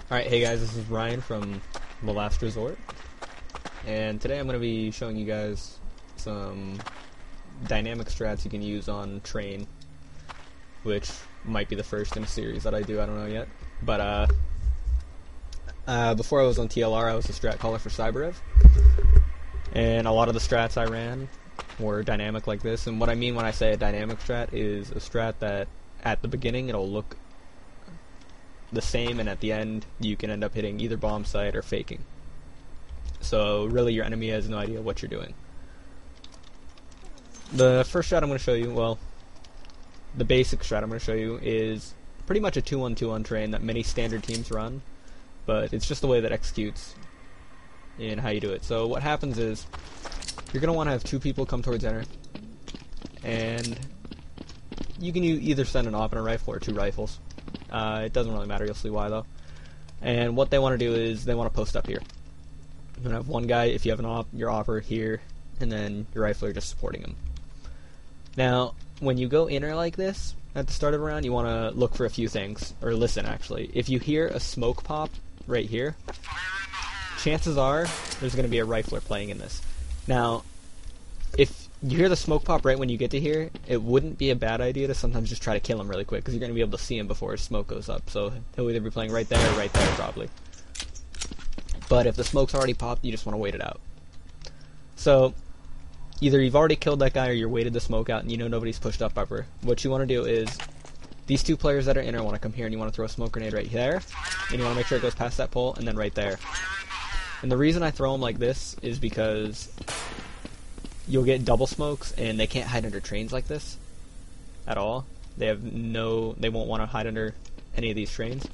Alright, hey guys, this is Ryan from The Last Resort, and today I'm going to be showing you guys some dynamic strats you can use on Train, which might be the first in a series that I do, I don't know yet. But before I was on TLR, I was a strat caller for CyberEv, and a lot of the strats I ran were dynamic like this, and what I mean when I say a dynamic strat is a strat that at the beginning it'll look the same, and at the end you can end up hitting either bomb site or faking. So really your enemy has no idea what you're doing. The first strat I'm going to show you, well, the basic strat I'm going to show you is pretty much a 2-1-2 on Train that many standard teams run, but it's just the way that executes in how you do it. So what happens is you're going to want to have two people come towards center, and you can either send an op and a rifle or two rifles. It doesn't really matter, you'll see why though. And what they want to do is they want to post up here. You're going to have one guy, if you have an op, your opper here, and then your rifler just supporting him. Now, when you go inner like this, at the start of a round, you want to look for a few things, or listen actually. If you hear a smoke pop right here, chances are there's going to be a rifler playing in this. Now, if you hear the smoke pop right when you get to here, it wouldn't be a bad idea to sometimes just try to kill him really quick, because you're going to be able to see him before his smoke goes up. So he'll either be playing right there or right there probably. But if the smoke's already popped, you just want to wait it out. So either you've already killed that guy or you're waited the smoke out and you know nobody's pushed up ever. What you want to do is, these two players that are inner want to come here and you want to throw a smoke grenade right there, and you want to make sure it goes past that pole and then right there. And the reason I throw them like this is because you'll get double smokes, and they can't hide under trains like this at all. They won't want to hide under any of these trains,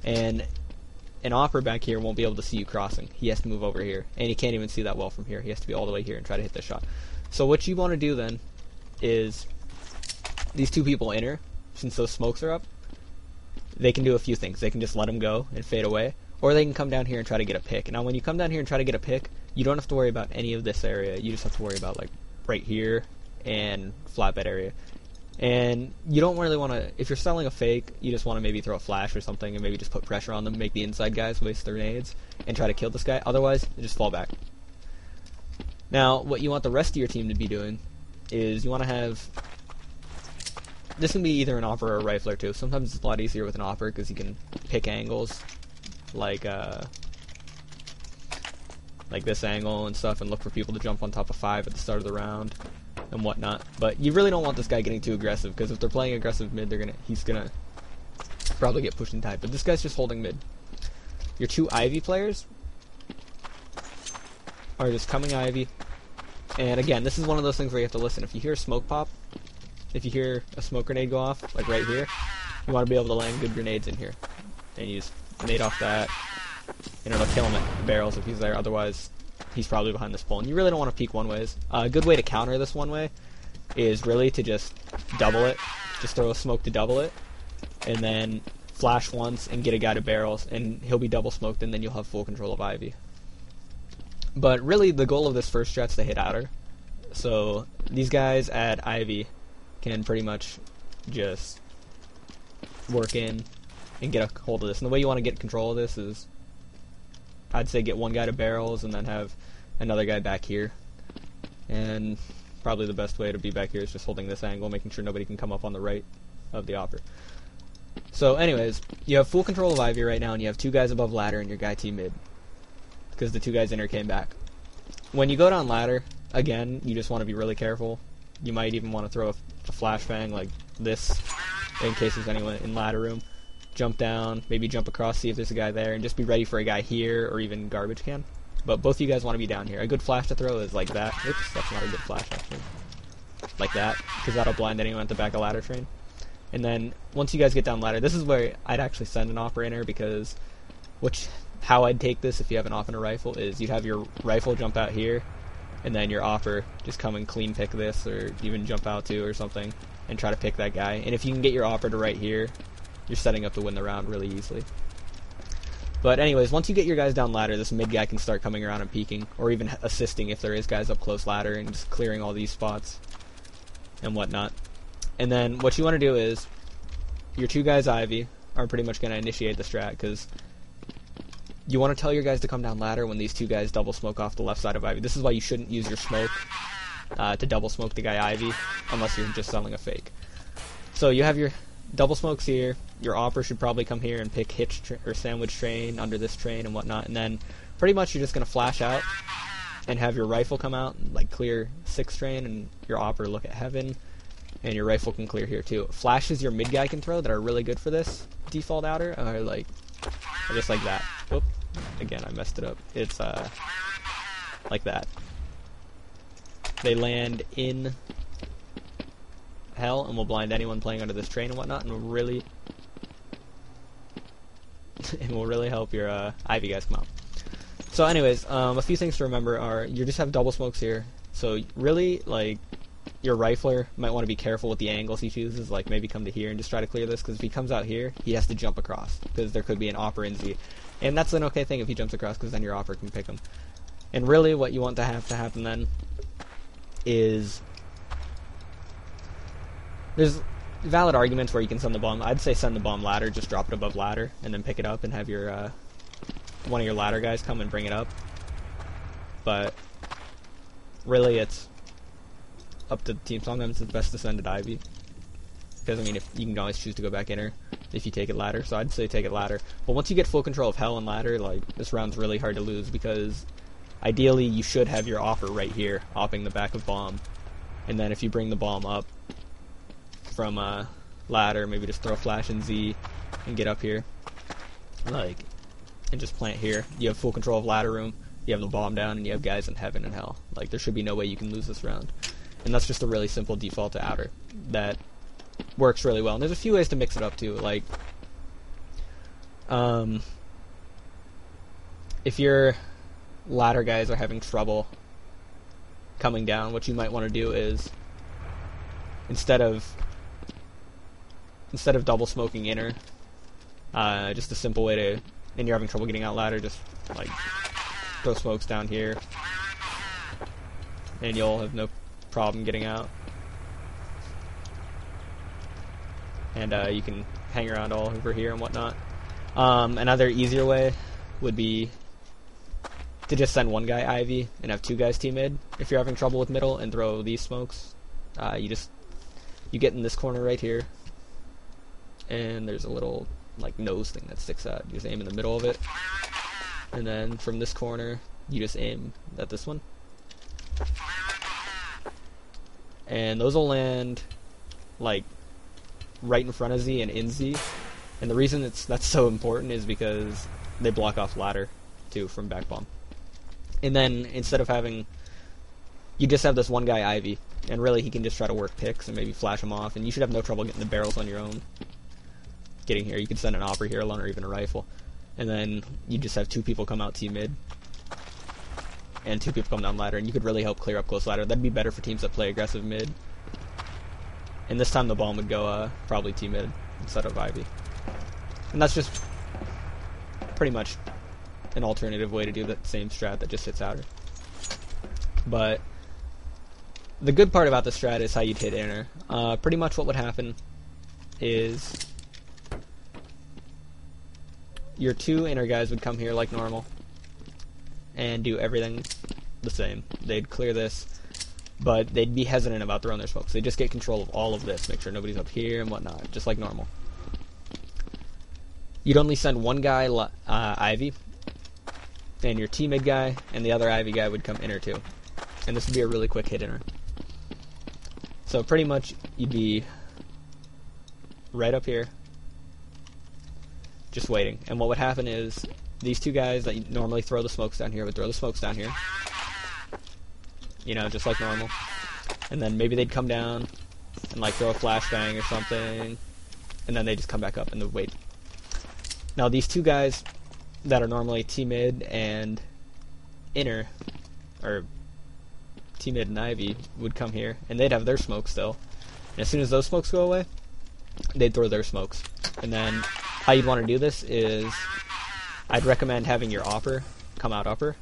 and an opper back here won't be able to see you crossing. He has to move over here, and he can't even see that well from here. He has to be all the way here and try to hit this shot. So what you want to do then is, these two people inner, since those smokes are up, they can do a few things. They can just let them go and fade away, or they can come down here and try to get a pick. Now when you come down here and try to get a pick, you don't have to worry about any of this area. You just have to worry about like right here and flatbed area. And you don't really want to, if you're selling a fake, you just want to maybe throw a flash or something and maybe just put pressure on them, make the inside guys waste their nades and try to kill this guy. Otherwise, just fall back. Now, what you want the rest of your team to be doing is you want to have, this can be either an opper or a rifler too. Sometimes it's a lot easier with an opper because you can pick angles like this angle and stuff, and look for people to jump on top of 5 at the start of the round and whatnot. But you really don't want this guy getting too aggressive, because if they're playing aggressive mid, he's gonna probably get pushed in tight. But this guy's just holding mid. Your two Ivy players are just coming Ivy, and again, this is one of those things where you have to listen. If you hear a smoke pop, if you hear a smoke grenade go off, like right here, you want to be able to land good grenades in here, and you just nade off that, and it'll kill him at barrels if he's there. Otherwise, he's probably behind this pole. And you really don't want to peek one ways. A good way to counter this one way is really to just double it. Just throw a smoke to double it, and then flash once and get a guy to barrels, and he'll be double smoked, and then you'll have full control of Ivy. But really, the goal of this first strat's to hit outer. So these guys at Ivy can pretty much just work in and get a hold of this. And the way you want to get control of this is, I'd say get one guy to barrels and then have another guy back here. And probably the best way to be back here is just holding this angle, making sure nobody can come up on the right of the opper. So anyways, you have full control of Ivy right now, and you have two guys above ladder and your guy T mid, because the two guys inner came back. When you go down ladder, again, you just want to be really careful. You might even want to throw a flashbang like this in case there's anyone in ladder room. Jump down, maybe jump across, see if there's a guy there, and just be ready for a guy here or even garbage can. But both of you guys want to be down here. A good flash to throw is like that. Oops, that's not a good flash actually. Like that, because that'll blind anyone at the back of ladder train. And then once you guys get down ladder, this is where I'd actually send an opper inner, because how I'd take this if you have an op and a rifle is you'd have your rifle jump out here, and then your opper just come and clean pick this, or even jump out to or something and try to pick that guy. And if you can get your opper to right here, you're setting up to win the round really easily. But anyways, once you get your guys down ladder, this mid guy can start coming around and peeking, or even assisting if there is guys up close ladder, and just clearing all these spots and whatnot. And then what you want to do is, your two guys Ivy are pretty much going to initiate the strat, because You want to tell your guys to come down ladder when these two guys double smoke off the left side of Ivy. This is why you shouldn't use your smoke to double smoke the guy Ivy, unless you're just selling a fake. So you have your double smokes here. Your opper should probably come here and pick hitch or sandwich train under this train and whatnot, and then pretty much you're just going to flash out and have your rifle come out and like clear 6 train, and your opper look at heaven, and your rifle can clear here too. Flashes your mid guy can throw that are really good for this default outer are like just like that. Oop. Again, I messed it up. It's like that. They land in hell and will blind anyone playing under this train and whatnot, and will really help your Ivy guys come out. So anyways, a few things to remember are you just have double smokes here. So really, like, your rifler might want to be careful with the angles he chooses, like maybe come to here and just try to clear this, because if he comes out here, he has to jump across, because there could be an opper in Z. And that's an okay thing if he jumps across, because then your opper can pick him. And really what you want to happen then is, there's valid arguments where you can send the bomb. I'd say send the bomb ladder, just drop it above ladder, and then pick it up and have your one of your ladder guys come and bring it up. But really it's up to the team. Sometimes it's best to send it Ivy, because I mean, if you can always choose to go back inner if you take it ladder, so I'd say take it ladder. But once you get full control of hell and ladder, like, this round's really hard to lose, because ideally you should have your offer right here opping the back of bomb, and then if you bring the bomb up from ladder, maybe just throw a flash in Z and get up here, like, and just plant here. You have full control of ladder room, you have the bomb down, and you have guys in heaven and hell. Like, there should be no way you can lose this round. And that's just a really simple default to outer that works really well. And there's a few ways to mix it up too. Like, if your ladder guys are having trouble coming down, what you might want to do is instead of double smoking inner, just a simple way to, and you're having trouble getting out ladder, just like throw smokes down here, and you'll have no problem getting out. And you can hang around all over here and whatnot. Another easier way would be to just send one guy Ivy and have 2 guys T mid if you're having trouble with middle, and throw these smokes. You get in this corner right here, and there's a little like nose thing that sticks out. You just aim in the middle of it, and then from this corner you just aim at this one, and those will land like right in front of Z and in Z. And the reason that's so important is because they block off ladder too from back bomb. And then instead of having, you just have this one guy Ivy, and really he can just try to work picks and maybe flash him off, and you should have no trouble getting the barrels on your own. Getting here, you could send an opper here alone, or even a rifle, and then you just have 2 people come out T mid, and 2 people come down ladder, and you could really help clear up close ladder. That'd be better for teams that play aggressive mid. And this time the bomb would go probably T mid instead of Ivy. And that's just pretty much an alternative way to do that same strat that just hits outer. But the good part about the strat is how you'd hit inner. Pretty much what would happen is your 2 inner guys would come here like normal and do everything the same. They'd clear this, but they'd be hesitant about throwing their smokes. They just get control of all of this, make sure nobody's up here and whatnot, just like normal. You'd only send one guy Ivy, and your T mid guy and the other Ivy guy would come inner too. And this would be a really quick hit inner. So pretty much you'd be right up here, just waiting. And what would happen is these 2 guys that normally throw the smokes down here would throw the smokes down here, you know, just like normal. And then maybe they'd come down and like throw a flashbang or something, and then they just come back up and they'd wait. Now these 2 guys that are normally T mid and inner, or T mid and Ivy, would come here, and they'd have their smokes still. And as soon as those smokes go away, they'd throw their smokes. And then how you'd want to do this is, I'd recommend having your opper come out upper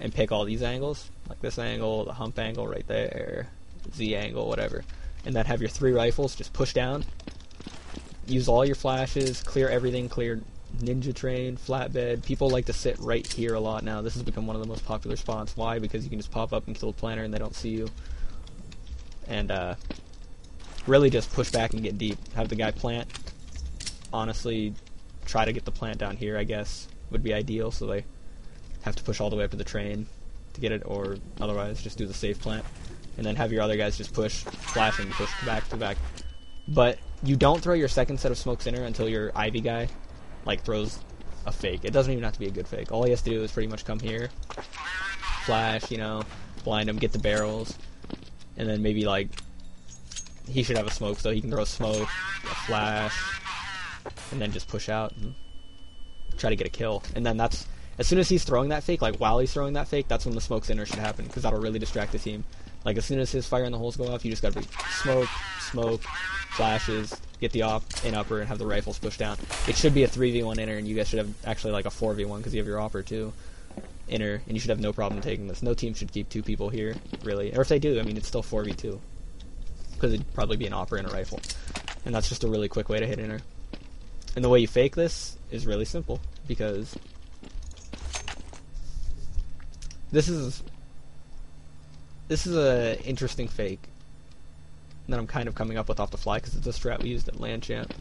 and pick all these angles, like this angle, the hump angle right there, Z angle, whatever. And then have your 3 rifles just push down, use all your flashes, clear everything, clear ninja train, flatbed. People like to sit right here a lot now. This has become one of the most popular spots. Why? Because you can just pop up and kill a planter and they don't see you. And really just push back and get deep. Have the guy plant. Honestly, try to get the plant down here, I guess, would be ideal, so they have to push all the way up to the train to get it, or otherwise just do the safe plant. And then have your other guys just push, flash, and push back to back. But you don't throw your second set of smokes in her until your Ivy guy, like, throws a fake. It doesn't even have to be a good fake. All he has to do is pretty much come here, flash, you know, blind him, get the barrels, and then maybe, like, he should have a smoke, so he can throw a smoke, a flash, and then just push out and try to get a kill. And then that's, as soon as he's throwing that fake, like while he's throwing that fake, that's when the smoke's inner should happen, because that'll really distract the team. Like, as soon as his fire in the holes go off, you just gotta be smoke, flashes, get the in upper, and have the rifles push down. It should be a 3v1 inner, and you guys should have actually like a 4v1, because you have your upper too, inner, and you should have no problem taking this. No team should keep 2 people here, really. Or if they do, I mean, it's still 4v2, because it'd probably be an upper and a rifle. And that's just a really quick way to hit inner. And the way you fake this is really simple, because this is a interesting fake that I'm kind of coming up with off the fly, because it's a strat we used at LAN Champ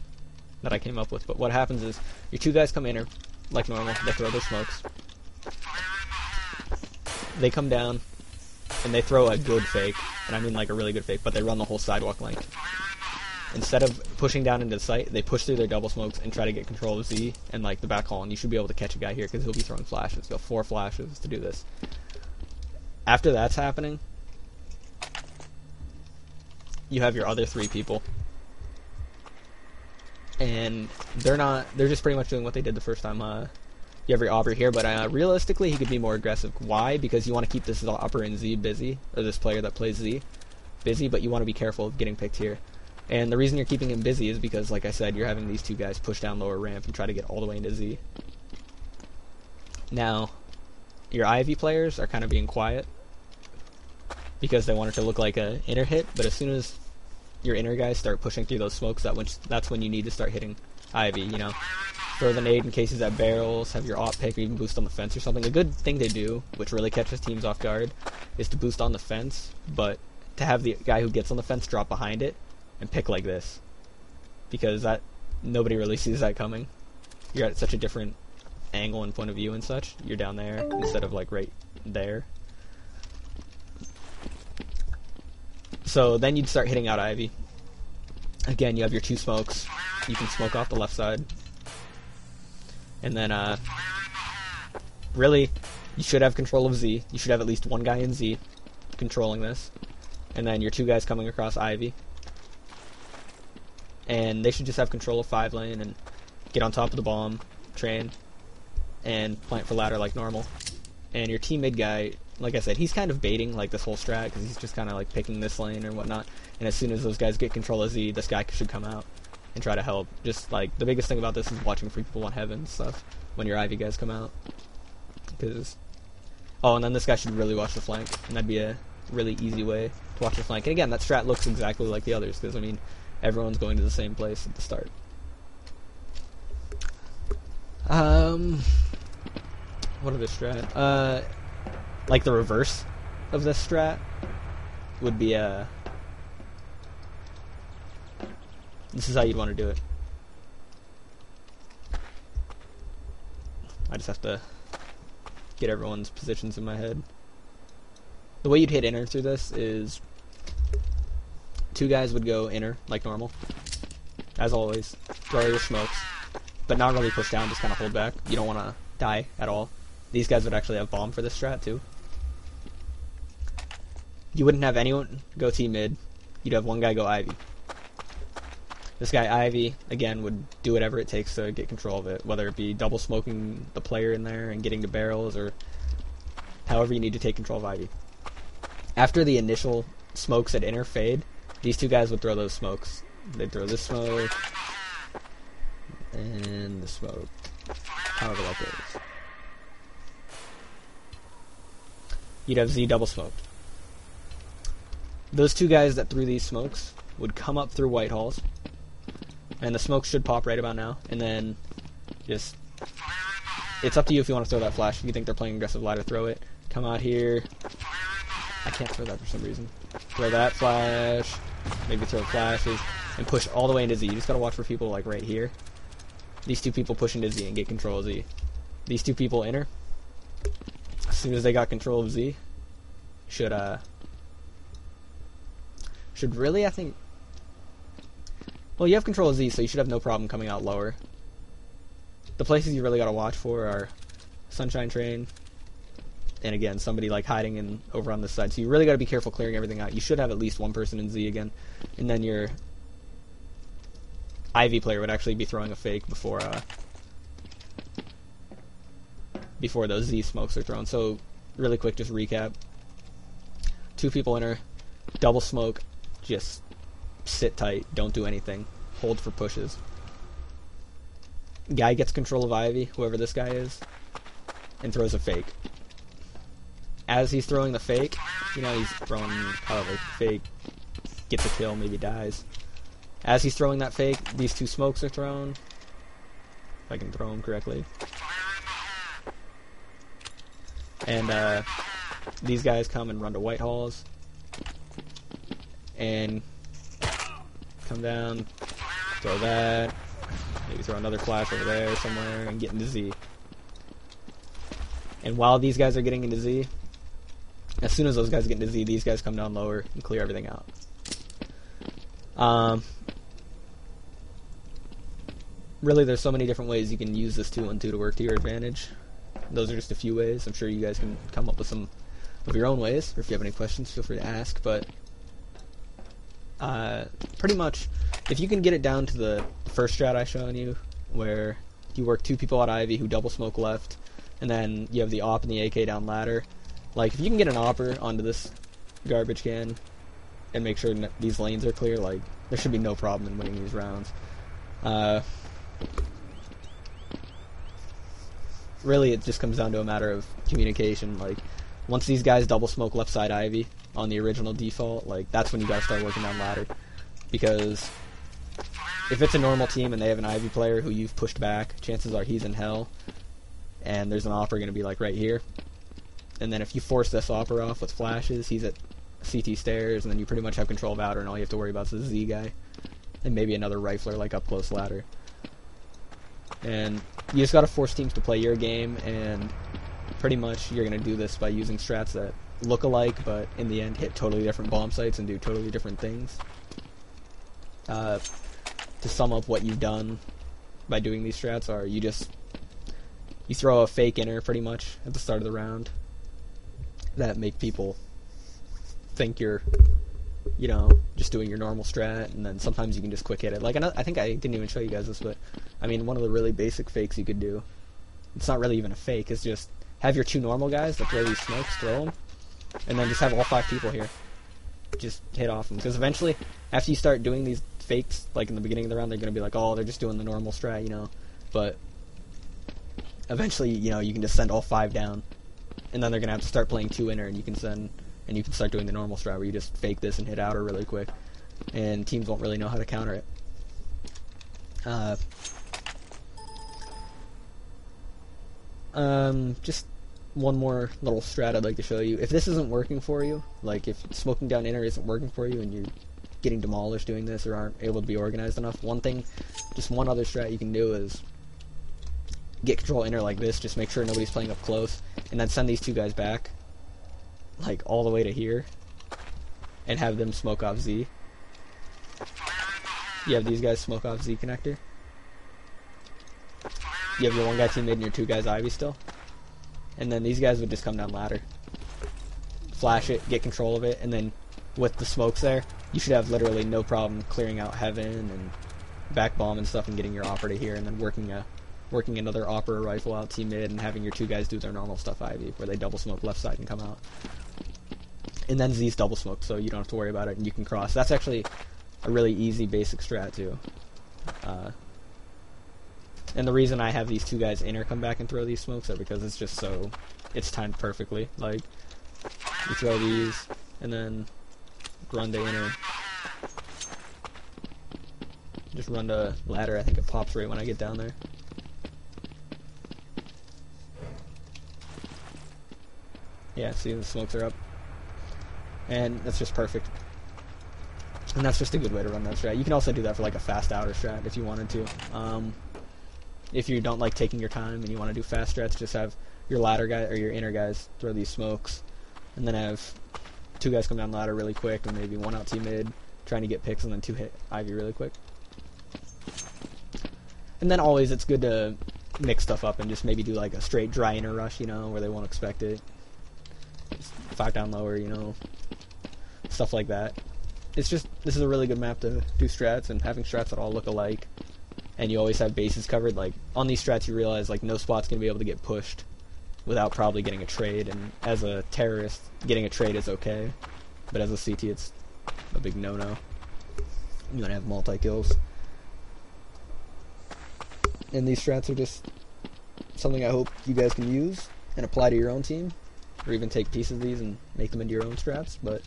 that I came up with. But what happens is your 2 guys come inner like normal, they throw their smokes, they come down and they throw a good fake, and I mean like a really good fake, but they run the whole sidewalk length. Instead of pushing down into the site, they push through their double smokes and try to get control of Z and like the back hall, and you should be able to catch a guy here because he'll be throwing flashes. Go 4 flashes to do this. After that's happening, you have your other 3 people, and they're just pretty much doing what they did the first time. You have your Aubrey here, but realistically he could be more aggressive. Why? Because you want to keep this upper and Z busy, or this player that plays Z busy, but you want to be careful of getting picked here. And the reason you're keeping him busy is because, like I said, you're having these 2 guys push down lower ramp and try to get all the way into Z. Now, your Ivy players are kind of being quiet because they want it to look like a inner hit, but as soon as your inner guys start pushing through those smokes, that's when you need to start hitting Ivy, you know. Throw the nade in case he's at barrels, have your op pick, or even boost on the fence or something. A good thing to do, which really catches teams off guard, is to boost on the fence, but to have the guy who gets on the fence drop behind it and pick like this, because that nobody really sees that coming. You're at such a different angle and point of view and such. You're down there instead of like right there. So then you'd start hitting out Ivy. Again, you have your 2 smokes. You can smoke off the left side. And then really, you should have control of Z. You should have at least 1 guy in Z controlling this. And then your 2 guys coming across Ivy. And they should just have control of 5 lane and get on top of the bomb train and plant for ladder like normal. And your team mid guy, like I said, he's kind of baiting like this whole strat because he's just kind of like picking this lane or whatnot. And as soon as those guys get control of Z, this guy should come out and try to help. Just like the biggest thing about this is watching free people on heaven and stuff when your Ivy guys come out. Because and then this guy should really watch the flank, and that'd be a really easy way to watch the flank. And again, that strat looks exactly like the others because I mean, everyone's going to the same place at the start. What other strat? Like the reverse of this strat would be this is how you'd want to do it. I just have to get everyone's positions in my head. The way you'd hit inner through this is 2 guys would go inner like normal, as always. Throw your smokes, but not really push down, just kind of hold back. You don't want to die at all. These guys would actually have bomb for this strat too. You wouldn't have anyone go T mid. You'd have 1 guy go Ivy. This guy Ivy, again, would do whatever it takes to get control of it, whether it be double smoking the player in there and getting to barrels, or however you need to take control of Ivy. After the initial smokes at inner fade, these 2 guys would throw those smokes. They'd throw this smoke and the smoke, however that goes. You'd have Z double smoked. Those 2 guys that threw these smokes would come up through white halls, and the smoke should pop right about now, and then just It's up to you if you want to throw that flash. If you think they're playing aggressive ladder, throw it. Come out here. I can't throw that for some reason. Throw that flash. Maybe throw flashes. And push all the way into Z. You just gotta watch for people like right here. These two people push into Z and get control of Z. These two people enter. As soon as they got control of Z, should really, I think... Well, you have control of Z, so you should have no problem coming out lower. The places you really gotta watch for are Sunshine Train, and again, somebody like hiding in over on this side. So you really gotta be careful clearing everything out. You should have at least one person in Z again, and then your Ivy player would actually be throwing a fake before those Z smokes are thrown. So really quick, just recap. Two people enter, double smoke, just sit tight, don't do anything, hold for pushes. Guy gets control of Ivy, whoever this guy is, and throws a fake. As he's throwing the fake, you know, he's throwing probably fake, gets a kill, maybe dies. As he's throwing that fake, these two smokes are thrown. If I can throw them correctly. And these guys come and run to White Halls. And come down, throw that. Maybe throw another flash over there somewhere and get into Z. And while these guys are getting into Z, as soon as those guys get into Z, these guys come down lower and clear everything out. Really, there's so many different ways you can use this 2-on-2 to work to your advantage. Those are just a few ways. I'm sure you guys can come up with some of your own ways, or if you have any questions, feel free to ask. But pretty much, if you can get it down to the first strat I shown you, where you work two people at Ivy who double smoke left, and then you have the op and the AK down ladder. Like, if you can get an opper onto this garbage can and make sure these lanes are clear, like, there should be no problem in winning these rounds. Really, it just comes down to a matter of communication. Like, once these guys double smoke left side Ivy on the original default, like, that's when you gotta start working down ladder. Because if it's a normal team and they have an Ivy player who you've pushed back, chances are he's in hell, and there's an opper gonna be like right here. And then if you force this opper off with flashes, he's at CT stairs, and then you pretty much have control of outer, and all you have to worry about is the Z guy. And maybe another rifler, like up close ladder. And you just gotta force teams to play your game, and pretty much you're gonna do this by using strats that look alike, but in the end hit totally different bomb sites and do totally different things. To sum up what you've done by doing these strats are, you throw a fake inner pretty much at the start of the round that make people think you're, you know, just doing your normal strat, and then sometimes you can just quick hit it. Like, I think I didn't even show you guys this, but I mean, one of the really basic fakes you could do, it's not really even a fake, it's just have your two normal guys that throw these smokes, throw them, and then just have all 5 people here just hit off them. Because eventually, after you start doing these fakes, like in the beginning of the round, they're going to be like, oh, they're just doing the normal strat, you know. But eventually, you know, you can just send all 5 down, and then they're going to have to start playing 2 inner, and you can start doing the normal strat where you just fake this and hit outer really quick, and teams won't really know how to counter it. Just one more little strat I'd like to show you. If this isn't working for you, like if smoking down inner isn't working for you and you're getting demolished doing this or aren't able to be organized enough, one other strat you can do is get control inner like this, just make sure nobody's playing up close, and then send these 2 guys back, like all the way to here, and have them smoke off Z. You have these guys smoke off Z connector. You have your 1 guy teammate and your 2 guys Ivy still. And then these guys would just come down ladder, flash it, get control of it, and then with the smokes there, you should have literally no problem clearing out heaven and back bomb and stuff and getting your opper to here, and then working another opper rifle out team mid and having your 2 guys do their normal stuff Ivy, where they double smoke left side and come out. And then Z's double smoke, so you don't have to worry about it, and you can cross. That's actually a really easy basic strat too. And the reason I have these 2 guys inner come back and throw these smokes are because it's just so, it's timed perfectly. Like, you throw these, and then run to inner. Just run to ladder, I think it pops right when I get down there. Yeah, see, the smokes are up. And that's just perfect. And that's just a good way to run that strat. You can also do that for like a fast outer strat if you wanted to. If you don't like taking your time and you want to do fast strats, just have your ladder guy or your inner guys throw these smokes, and then have 2 guys come down the ladder really quick, and maybe 1 out T mid trying to get picks, and then 2 hit Ivy really quick. And then always it's good to mix stuff up and just maybe do like a straight dry inner rush, you know, where they won't expect it. Just 5 down lower, you know, stuff like that. It's just, this is a really good map to do strats, and having strats that all look alike, and you always have bases covered. Like, on these strats you realize, like, no spot's going to be able to get pushed without probably getting a trade, and as a terrorist, getting a trade is okay, but as a CT it's a big no-no. You want to have multi-kills. And these strats are just something I hope you guys can use and apply to your own team, or even take pieces of these and make them into your own strats, but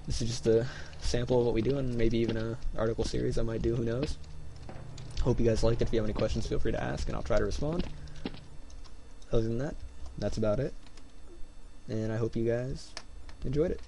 this is just a sample of what we do, and maybe even an article series I might do, who knows. Hope you guys liked it. If you have any questions, feel free to ask, and I'll try to respond. Other than that, that's about it. And I hope you guys enjoyed it.